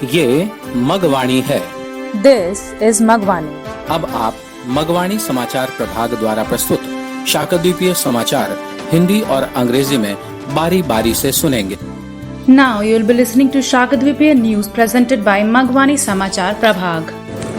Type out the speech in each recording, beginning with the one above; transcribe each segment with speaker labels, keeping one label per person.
Speaker 1: ये मगवाणी है।
Speaker 2: This is Magvani.
Speaker 1: अब आप मगवाणी समाचार प्रभाग द्वारा प्रस्तुत शाकद्वीपीय समाचार हिंदी और अंग्रेजी में बारी बारी से सुनेंगे।
Speaker 2: Now you will be listening to Shakadvipiya news presented by Magvani Samachar Prabhag.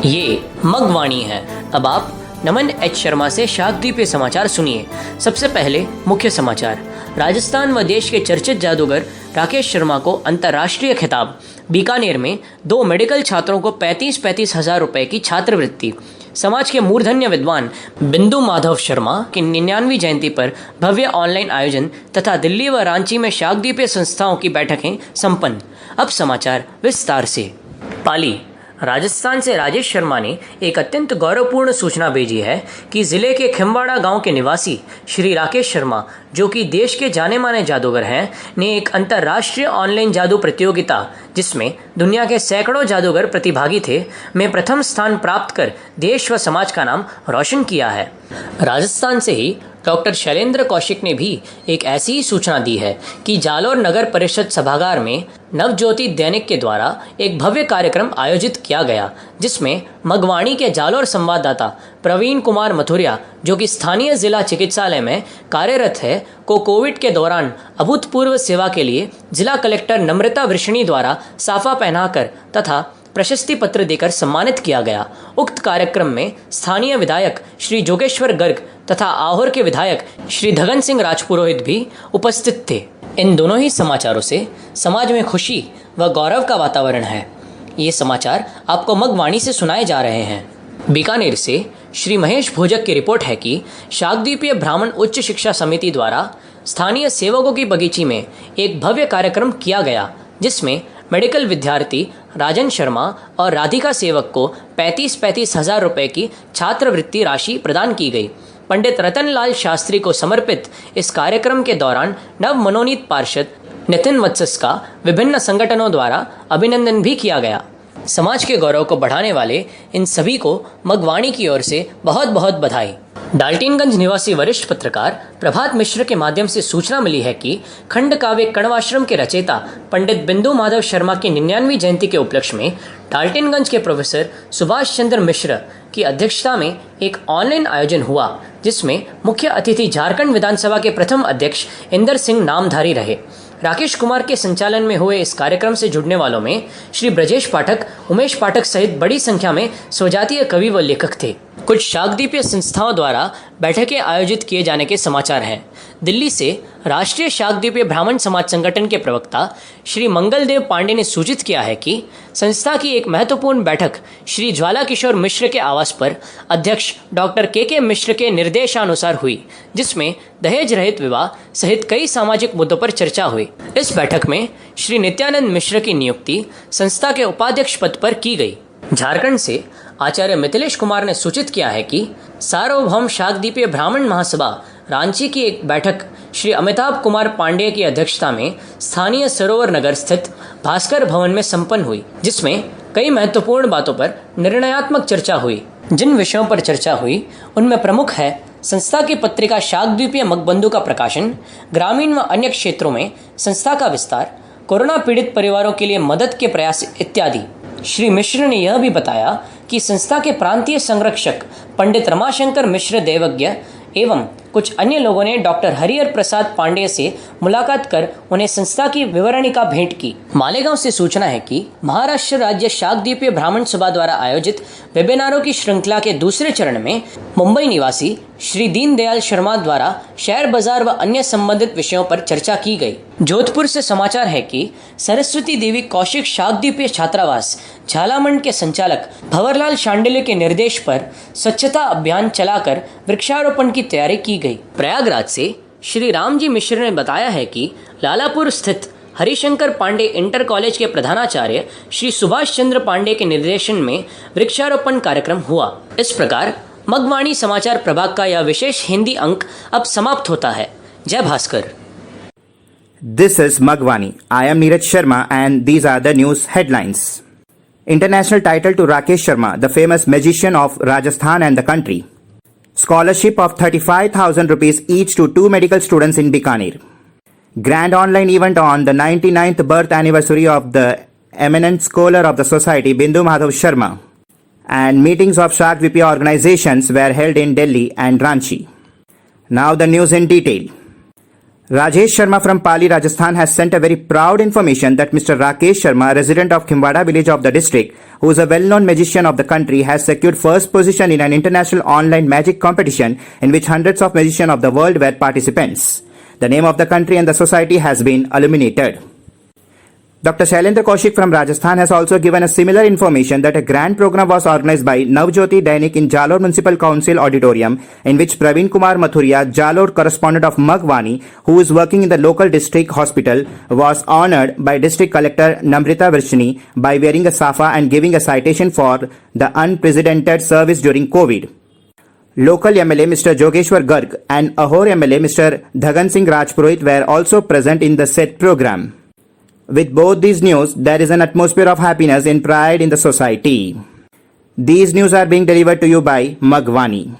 Speaker 3: ये मगवाणी है। अब आप नमन एच शर्मा से शाकद्वीपीय समाचार सुनिए। सबसे पहले मुख्य समाचार। राजस्थान व देश के चर्चित जादूगर राकेश शर्मा को अंतर्राष्ट्रीय खिताब। बीकानेर में 2 मेडिकल छात्रों को 35-35 हजार रुपए की छात्रवृत्ति। समाज के मूर्धन्य विद्वान बिंदु माधव शर्मा की 99वीं जयंती पर भव्य ऑनलाइन आयोजन तथा दिल्ली व रांची में शाकद्वीपीय संस्थाओं की बैठकें संपन्न। अब समाचार विस्तार से। पाली। राजस्थान से राजेश शर्मा ने एक अत्यंत गौरवपूर्ण सूचना भेजी है कि जिले के खिमवाड़ा गांव के निवासी श्री राकेश शर्मा, जो कि देश के जाने माने जादूगर हैं, ने एक अंतर्राष्ट्रीय ऑनलाइन जादू प्रतियोगिता, जिसमें दुनिया के सैकड़ों जादूगर प्रतिभागी थे, में प्रथम स्थान प्राप्त कर देश व समाज का नाम रोशन किया है। राजस्थान से ही डॉक्टर शैलेंद्र कौशिक ने भी एक ऐसी ही सूचना दी है कि जालोर नगर परिषद सभागार में नवज्योति दैनिक के द्वारा एक भव्य कार्यक्रम आयोजित किया गया, जिसमें मगवाणी के जालोर संवाददाता प्रवीण कुमार मथुरिया, जो कि स्थानीय जिला चिकित्सालय में कार्यरत है, को कोविड के दौरान अभूतपूर्व सेवा के लिए जिला कलेक्टर नम्रता वृषणी द्वारा साफा पहनाकर तथा प्रशस्ति पत्र देकर सम्मानित किया गया। उक्त कार्यक्रम में स्थानीय विधायक श्री जोगेश्वर गर्ग तथा आहोर के विधायक श्री धगन सिंह राजपुरोहित भी उपस्थित थे। इन दोनों ही समाचारों से समाज में खुशी व गौरव का वातावरण है। ये समाचार आपको मगवाणी से सुनाए जा रहे हैं। बीकानेर से श्री महेश भोजक की रिपोर्ट है कि शाकद्वीपीय ब्राह्मण उच्च शिक्षा समिति द्वारा स्थानीय सेवकों की बगीची में एक भव्य कार्यक्रम किया गया, जिसमें मेडिकल विद्यार्थी राजन शर्मा और राधिका सेवक को 35-35 हजार रुपए की छात्रवृत्ति राशि प्रदान की गई। पंडित रतनलाल शास्त्री को समर्पित इस कार्यक्रम के दौरान नव मनोनीत पार्षद नितिन वत्सस का विभिन्न संगठनों द्वारा अभिनंदन भी किया गया। समाज के गौरव को बढ़ाने वाले इन सभी को मगवाणी की ओर से बहुत बहुत बधाई। डाल्टनगंज निवासी वरिष्ठ पत्रकार प्रभात मिश्र के माध्यम से सूचना मिली है कि खंड काव्य कण्वाश्रम के रचयिता पंडित बिंदु माधव शर्मा की 99वीं जयंती के उपलक्ष्य में डाल्टनगंज के प्रोफेसर सुभाष चंद्र मिश्र की अध्यक्षता में एक ऑनलाइन आयोजन हुआ, जिसमें मुख्य अतिथि झारखंड विधानसभा के प्रथम अध्यक्ष इंदर सिंह नामधारी रहे। राकेश कुमार के संचालन में हुए इस कार्यक्रम से जुड़ने वालों में श्री ब्रजेश पाठक, उमेश पाठक सहित बड़ी संख्या में स्वजातीय कवि व लेखक थे। कुछ शाकद्वीपीय संस्थाओं द्वारा बैठकें आयोजित किए जाने के समाचार हैं। दिल्ली से राष्ट्रीय शाकद्वीपीय ब्राह्मण समाज संगठन के प्रवक्ता श्री मंगलदेव पांडे ने सूचित किया है कि संस्था की एक महत्वपूर्ण बैठक श्री ज्वाला किशोर मिश्र के आवास पर अध्यक्ष डॉक्टर के मिश्र के निर्देशानुसार हुई, जिसमें दहेज रहित विवाह सहित कई सामाजिक मुद्दों पर चर्चा हुई। इस बैठक में श्री नित्यानंद मिश्र की नियुक्ति संस्था के उपाध्यक्ष पद पर की गई। झारखंड से आचार्य मिथिलेश कुमार ने सूचित किया है कि सार्वभौम शाकद्वीपीय ब्राह्मण महासभा रांची की एक बैठक श्री अमिताभ कुमार पांडेय की अध्यक्षता में स्थानीय सरोवर नगर स्थित भास्कर भवन में संपन्न हुई, जिसमें कई महत्वपूर्ण बातों पर निर्णयात्मक चर्चा हुई। जिन विषयों पर चर्चा हुई उनमें प्रमुख है संस्था की पत्रिका शाकद्वीपीय मगबंधु का प्रकाशन, ग्रामीण व अन्य क्षेत्रों में संस्था का विस्तार, कोरोना पीड़ित परिवारों के लिए मदद के प्रयास इत्यादि। श्री मिश्र ने यह भी बताया कि संस्था के प्रांतीय संरक्षक पंडित रमाशंकर मिश्र देवज्ञ एवं कुछ अन्य लोगों ने डॉक्टर हरिहर प्रसाद पांडेय से मुलाकात कर उन्हें संस्था की विवरणिका भेंट की। मालेगांव से सूचना है कि महाराष्ट्र राज्य शाकद्वीपीय ब्राह्मण सभा द्वारा आयोजित वेबिनारों की श्रृंखला के दूसरे चरण में मुंबई निवासी श्री दीनदयाल शर्मा द्वारा शहर बाजार व अन्य संबंधित विषयों पर चर्चा की गई। जोधपुर से समाचार है कि सरस्वती देवी कौशिक शाकद्वीपीय छात्रावास झालामंड के संचालक भंवरलाल शांडिल्य के निर्देश पर स्वच्छता अभियान चलाकर वृक्षारोपण की तैयारी की गई। प्रयागराज से श्री रामजी मिश्र ने बताया है कि लालापुर स्थित हरिशंकर पांडे इंटर कॉलेज के प्रधानाचार्य श्री सुभाष चंद्र पांडे के निर्देशन में वृक्षारोपण कार्यक्रम हुआ। इस प्रकार मगवाणी समाचार प्रभाग का यह विशेष हिंदी अंक अब समाप्त होता है। जय Bhaskar.
Speaker 4: This is Magvani. I am Neeraj Sharma and these are the news headlines. International title to Rakesh Sharma, the famous magician of Rajasthan and the country. Scholarship of 35,000 rupees each to 2 medical students in Bikaner. Grand online event on the 99th birth anniversary of the eminent scholar of the society Bindu Madhav Sharma, and meetings of SHAKVP organizations were held in Delhi and Ranchi. Now the news in detail. Rajesh Sharma from Pali, Rajasthan has sent a very proud information that Mr. Rakesh Sharma, resident of Khimbada village of the district, who is a well-known magician of the country, has secured first position in an international online magic competition in which hundreds of magicians of the world were participants. The name of the country and the society has been illuminated. Dr. Shailendra Kaushik from Rajasthan has also given a similar information that a grand program was organized by Navjyoti Dainik in Jalore Municipal Council Auditorium, in which Praveen Kumar Mathuria, Jalore correspondent of Magwani, who is working in the local district hospital, was honored by District Collector Namrita Vrishni by wearing a safa and giving a citation for the unprecedented service during COVID. Local MLA Mr. Jogeshwar Garg and Ahor MLA Mr. Dhagan Singh Rajpurohit were also present in the said program. With both these news, there is an atmosphere of happiness and pride in the society. These news are being delivered to you by Magwani.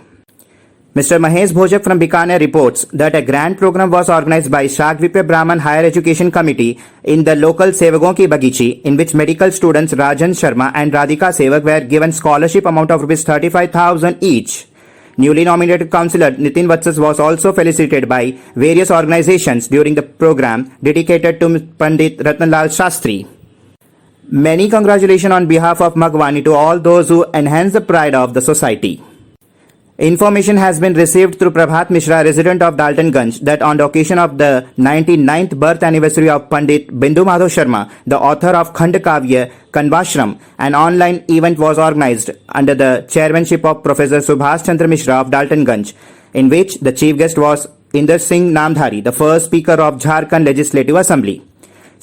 Speaker 4: Mr. Mahesh Bhojak from Bikaner reports that a grand program was organized by SHAKVP Brahman Higher Education Committee in the local Sevagon Ki Bagichi, in which medical students Rajan Sharma and Radhika Sevak were given scholarship amount of Rs 35,000 each. Newly nominated councillor Nitin Vatsas was also felicitated by various organizations during the program dedicated to Pandit Ratnalal Shastri. Many congratulations on behalf of Magwani to all those who enhance the pride of the society. Information has been received through Prabhat Mishra, resident of Daltonganj, that on the occasion of the 99th birth anniversary of Pandit Bindu Madhav Sharma, the author of Khandakavya Kanvashram, an online event was organized under the chairmanship of Professor Subhash Chandra Mishra of Daltonganj, in which the chief guest was Inder Singh Namdhari, the first speaker of Jharkhand Legislative Assembly.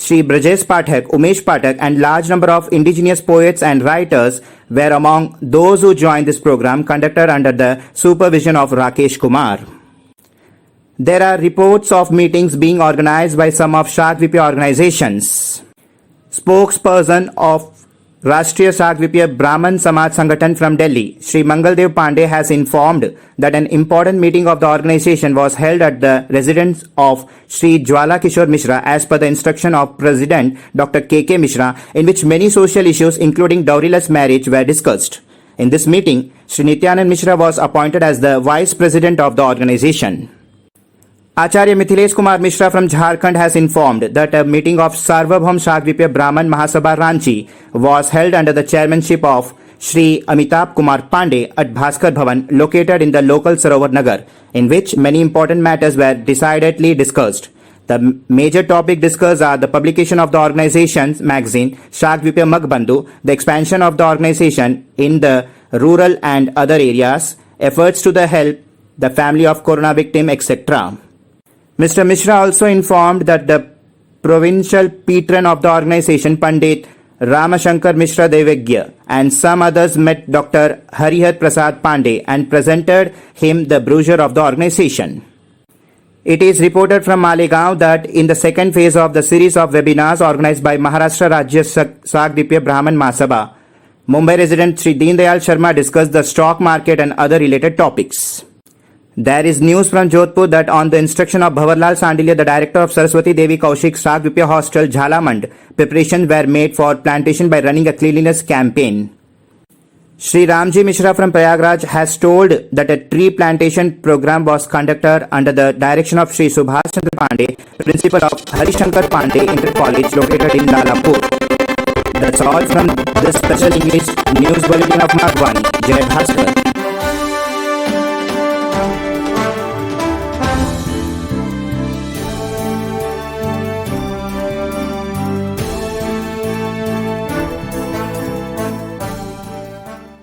Speaker 4: Shri Brajesh Pathak, Umesh Pathak and large number of indigenous poets and writers were among those who joined this program conducted under the supervision of Rakesh Kumar. There are reports of meetings being organized by some of SHAKVP organizations. Spokesperson of Rashtriya SHAKVP Brahman Samaj Sangathan from Delhi, Shri Mangaldev Pandey, has informed that an important meeting of the organization was held at the residence of Shri Jwala Kishore Mishra as per the instruction of President Dr. K.K. Mishra, in which many social issues including dowryless marriage were discussed. In this meeting, Shri Nityanand Mishra was appointed as the Vice President of the organization. Acharya Mithilesh Kumar Mishra from Jharkhand has informed that a meeting of Sarvabhaum SHAKVP Brahman Mahasabha Ranchi was held under the chairmanship of Shri Amitabh Kumar Pandey at Bhaskar Bhavan, located in the local Sarovar Nagar, in which many important matters were decidedly discussed. The major topic discussed are the publication of the organization's magazine SHAKVP Magbandhu, the expansion of the organization in the rural and other areas, efforts to help the family of corona victim, etc. Mr. Mishra also informed that the provincial patron of the organization, Pandit Ramashankar Mishra Devagya, and some others met Dr. Harihar Prasad Pandey and presented him the brochure of the organization. It is reported from Malegaon that in the second phase of the series of webinars organized by Maharashtra Rajya SHAKVP Brahman Mahasabha, Mumbai resident Shri Deen Dayal Sharma discussed the stock market and other related topics. There is news from Jodhpur that on the instruction of Bhavarlal Sandilya, the director of Saraswati Devi Kaushik SHAKVP Hostel, Jhalamand, preparations were made for plantation by running a cleanliness campaign. Shri Ramji Mishra from Prayagraj has told that a tree plantation program was conducted under the direction of Shri Subhash Chandra Pandey, principal of Harishankar Pandey Inter College located in Lalapur. That's all from this special English news bulletin of Magwani. Jai Bhaskar.